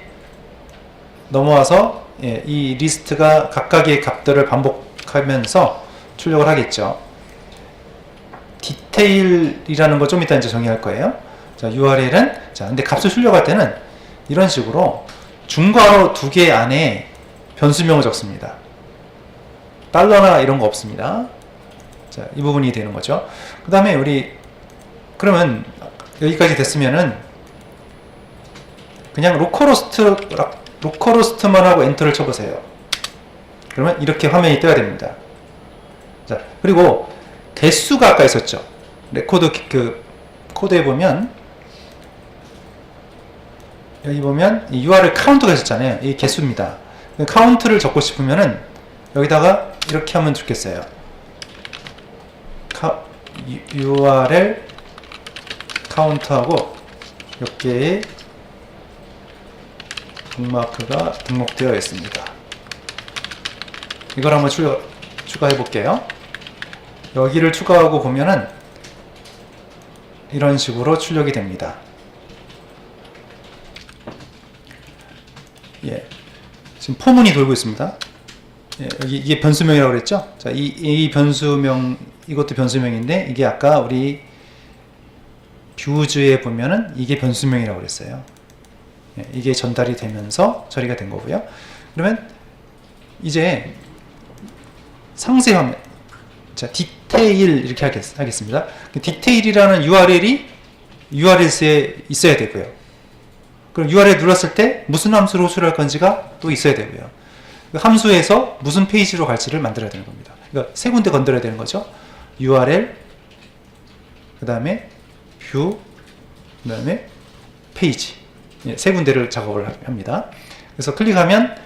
넘어와서 이 리스트가 각각의 값들을 반복하면서 출력을 하겠죠. 디테일이라는 거 좀 이따 이제 정의할 거예요. 자, URL은, 자, 근데 값을 출력할 때는 이런 식으로 중괄호 2개 안에 변수명을 적습니다. 달러나 이런 거 없습니다. 자, 이 부분이 되는 거죠. 그 다음에 우리, 그러면 여기까지 됐으면은 그냥 로컬호스트만 하고 엔터를 쳐보세요. 그러면 이렇게 화면이 떠야 됩니다. 자, 그리고 개수가 아까 있었죠. 레코드 그 코드에 보면 여기 보면 이 URL 카운트가 있었잖아요. 이 개수입니다. 카운트를 적고 싶으면은 여기다가 이렇게 하면 좋겠어요. URL 카운트하고 몇 개의 북마크가 등록되어 있습니다. 이걸 한번 추가해 볼게요. 여기를 추가하고 보면은 이런 식으로 출력이 됩니다. 예, 지금 포문이 돌고 있습니다. 예, 여기 이게 변수명이라고 그랬죠? 자, 이 변수명, 이것도 변수명인데 이게 아까 우리 뷰즈에 보면은 이게 변수명이라고 그랬어요. 예, 이게 전달이 되면서 처리가 된 거고요. 그러면 이제 상세 화면, 자, 디테일 이렇게 하겠습니다. 디테일이라는 URL에 있어야 되고요. 그럼 URL 눌렀을 때 무슨 함수로 호출할 건지가 또 있어야 되고요. 그 함수에서 무슨 페이지로 갈지를 만들어야 되는 겁니다. 그러니까 세 군데 건드려야 되는 거죠. URL, 그 다음에 뷰, 그 다음에 페이지. 세 군데를 작업을 합니다. 그래서 클릭하면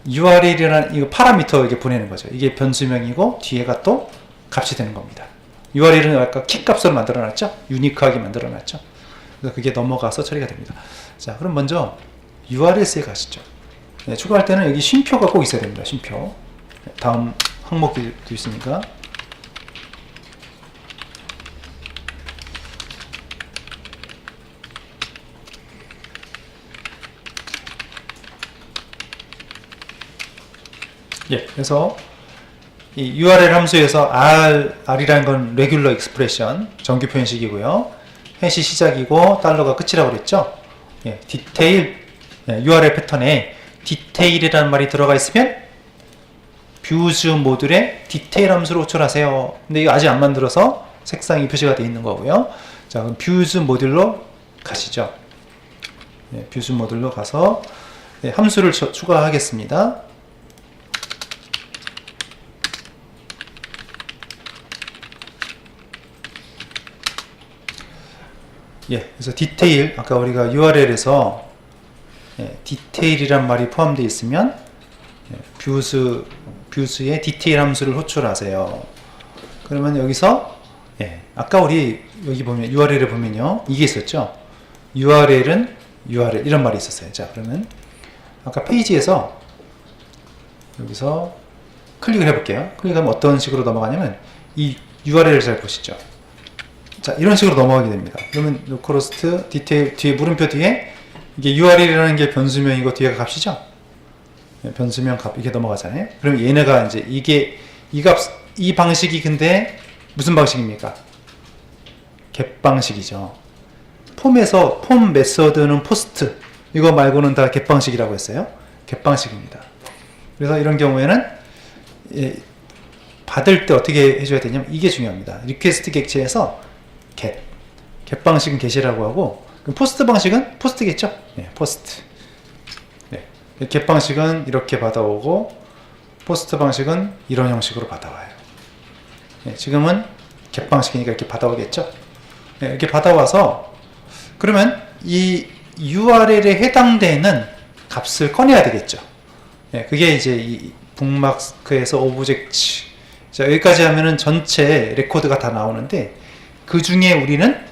URL이라는 이거 파라미터 이렇게 보내는 거죠. 이게 변수명이고 뒤에가 또 값이 되는 겁니다. URL은 아까 키 값으로 만들어 놨죠? 유니크하게 만들어 놨죠? 그래서 그게 넘어가서 처리가 됩니다. 자, 그럼 먼저 URL에 가시죠. 네, 추가할 때는 여기 쉼표가 꼭 있어야 됩니다. 쉼표. 다음 항목도 있으니까. 예, 그래서 이 URL 함수에서 R이라는 건 Regular Expression, 정규 표현식이고요. 해시 시작이고 달러가 끝이라고 그랬죠. 예, 디테일, URL 패턴에 디테일이라는 말이 들어가 있으면 뷰즈 모듈에 디테일 함수로 호출하세요. 근데 이거 아직 안 만들어서 색상이 표시가 되어 있는 거고요. 자, 그럼 뷰즈 모듈로 가시죠. 예, 뷰즈 모듈로 가서 함수를 추가하겠습니다. 예, 그래서 디테일, 아까 우리가 URL에서 디테일이란 말이 포함되어 있으면 뷰즈의 디테일 함수를 호출하세요. 그러면 여기서 아까 우리 여기 보면 URL에 보면요, 이게 있었죠. URL은 URL 이런 말이 있었어요. 자, 그러면 아까 페이지에서 여기서 클릭을 해볼게요. 클릭하면 어떤 식으로 넘어가냐면 이 URL을 잘 보시죠. 자, 이런 식으로 넘어가게 됩니다. 그러면 로컬호스트 디테일 뒤에 물음표 뒤에 이게 URL이라는 게 변수명이고 뒤에가 값이죠. 변수명 값 이게 넘어가잖아요. 그럼 얘네가 이제 이게 이 방식이 근데 무슨 방식입니까? get 방식이죠. 폼에서 폼 메서드는 포스트 이거 말고는 다 get 방식이라고 했어요. get 방식입니다. 그래서 이런 경우에는 받을 때 어떻게 해줘야 되냐면 이게 중요합니다. 리퀘스트 객체에서 get 방식은 get이라고 하고 그럼 포스트 방식은 포스트겠죠? 네, 포스트. 네, get 방식은 이렇게 받아오고 포스트 방식은 이런 형식으로 받아와요. 네, 지금은 get 방식이니까 이렇게 받아오겠죠? 네, 이렇게 받아와서 그러면 이 URL에 해당되는 값을 꺼내야 되겠죠? 네, 그게 이제 이 북마크에서 오브젝트. 자, 여기까지 하면은 전체 레코드가 다 나오는데 그 중에 우리는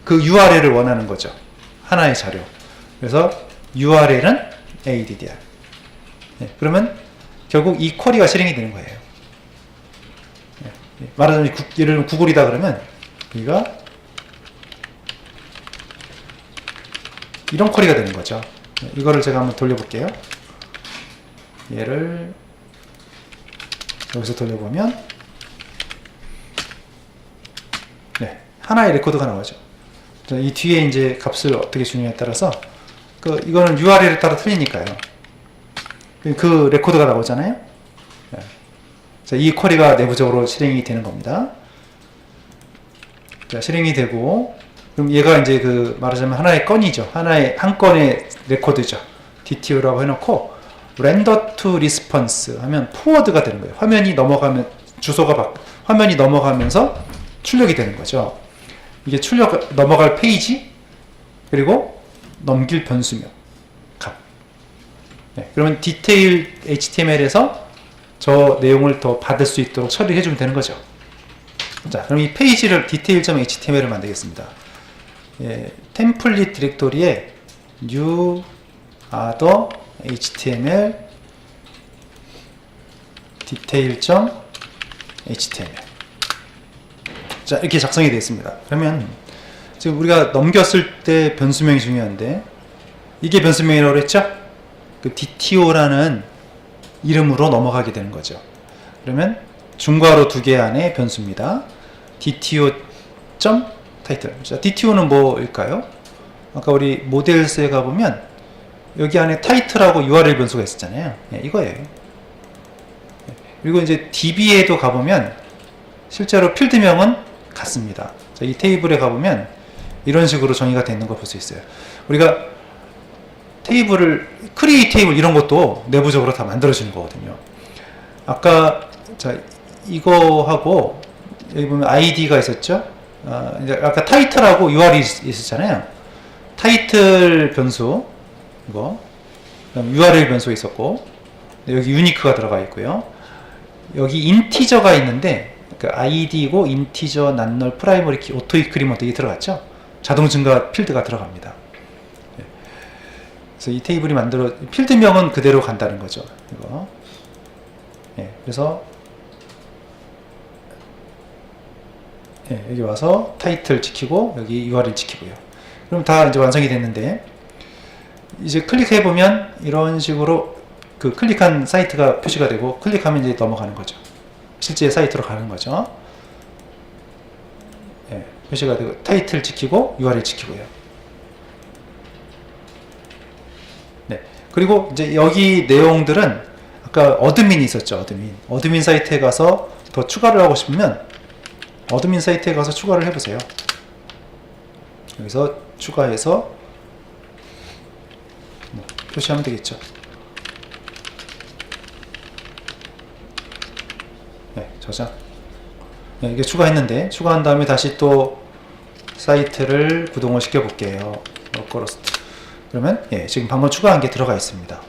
그 URL을 원하는 거죠. 하나의 자료. 그래서 URL은 ADDR. 네, 그러면 결국 이 쿼리가 실행이 되는 거예요. 네, 말하자면 예를 들면 구글이다 그러면 여기가 이런 쿼리가 되는 거죠. 네, 이거를 제가 한번 돌려볼게요. 얘를 여기서 돌려보면 네, 하나의 레코드가 나오죠. 이 뒤에 이제 값을 어떻게 주느냐에 따라서 이거는 URL에 따라 틀리니까요. 그 레코드가 나오잖아요. 네. 자, 이 쿼리가 내부적으로 실행이 되는 겁니다. 자, 실행이 되고 그럼 얘가 이제 말하자면 하나의 건이죠. 한 건의 레코드죠. DTO라고 해놓고 render to response 하면 포워드가 되는 거예요. 화면이 넘어가면 화면이 넘어가면서 출력이 되는 거죠. 이게 넘어갈 페이지 그리고 넘길 변수명 값. 네, 그러면 디테일 HTML에서 저 내용을 더 받을 수 있도록 처리해 주면 되는 거죠. 자, 그럼 이 페이지를 detail.html을 만들겠습니다. 예, 템플릿 디렉토리에 new other html detail.html. 자, 이렇게 작성이 되어 있습니다. 그러면 지금 우리가 넘겼을 때 변수명이 중요한데 이게 변수명이라고 그랬죠? 그 DTO라는 이름으로 넘어가게 되는 거죠. 그러면 중괄호 2개 안에 변수입니다. DTO.title. 자, DTO는 뭐일까요? 아까 우리 모델스에 가보면 여기 안에 title하고 URL 변수가 있었잖아요. 네, 이거예요. 그리고 이제 DB에도 가보면 실제로 필드명은 같습니다. 자, 이 테이블에 가보면 이런 식으로 정의가 되어 있는 걸 볼 수 있어요. 우리가 테이블을 크리에이트 테이블 이런 것도 내부적으로 다 만들어지는 거거든요. 아까 자 이거하고 여기 보면 ID가 있었죠. 이제 아까 타이틀하고 UR이 있었잖아요. 타이틀 변수 이거, 그다음 URL 변수 있었고, 여기 유니크가 들어가 있고요. 여기 인티저가 있는데 그 ID고 인티저, 난널, 프라이머리 키, 오토 인크리먼트 이게 들어갔죠. 자동 증가 필드가 들어갑니다. 그래서 이 테이블이 필드명은 그대로 간다는 거죠. 이거. 그래서 여기 와서 타이틀 지키고 여기 URL 지키고요. 그럼 다 이제 완성이 됐는데, 이제 클릭해 보면 이런 식으로 그 클릭한 사이트가 표시가 되고, 클릭하면 이제 넘어가는 거죠. 실제 사이트로 가는 거죠. 표시가 되고 타이틀 지키고 URL 지키고요. 그리고 이제 여기 내용들은 아까 어드민이 있었죠. 어드민 사이트에 가서 더 추가를 하고 싶으면 어드민 사이트에 가서 추가를 해보세요. 여기서 추가해서 표시하면 되겠죠. 저장. 이게 추가했는데, 추가한 다음에 다시 또 사이트를 구동을 시켜 볼게요. 로컬호스트. 그러면 지금 방금 추가한 게 들어가 있습니다.